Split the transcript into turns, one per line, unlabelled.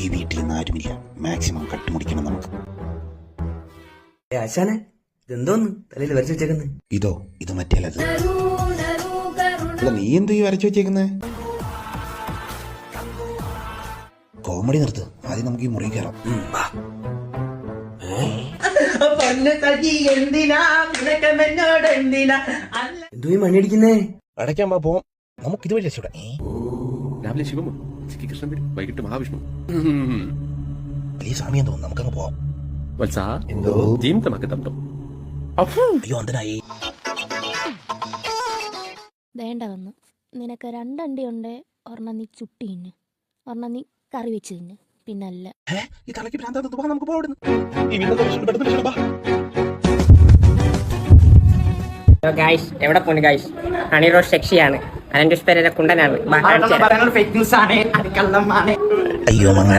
ഈ വീട്ടിൽ നിന്ന് ആരുമില്ല. മാക്സിമം കട്ടുമുടിക്കണം നമുക്ക്.
ആശാനെ ഇതെന്തോന്ന് തലയിൽ വരച്ചു വെച്ചേക്കുന്നത്?
ഇതോ ഇത് മറ്റേലത്. അല്ല നീ എന്തോ ഈ വരച്ചു വെച്ചേക്കുന്നേ? കോമഡി നിർത്ത്. ആദ്യം നമുക്ക് ഈ മുറി കയറാം.
എന്തോ ഈ മണിയടിക്കുന്നേ?
അടയ്ക്കാൻ പോവാം. നമുക്ക് ഇതുവഴി രക്ഷപ്പെടാം.
രാവിലെ ശിവമോ, ഉച്ചയ്ക്ക് കൃഷ്ണൻ വരും, വൈകിട്ട് മഹാവിഷ്ണു.
വലിയ സമയം തോന്നുന്നു, നമുക്കങ്ങ് പോവാം.
വത്സാ
എന്തോ
ജീവിതമാക്കി തട്ടോ.
അയ്യോ എന്തിനായി?
വേണ്ട വന്നു. നിനക്ക് രണ്ടണ്ടി ഉണ്ട്. ഒരെണ്ണം നീ ചുട്ടി തിന്ന്, ഒരെണ്ണം നീ കറി വെച്ച് തിന്ന്. പിന്നല്ല
ഈ തലയ്ക്ക് ഭ്രാന്താ. നമുക്ക് പോവാം.
ഹലോ ഗൈസ്, എവിടെ പോണു ഗൈസ്? ഹണി റോസ് സെക്സിയാണ്. അനന്റസ് പെരേര കുണ്ടനാണ്.
അയ്യോ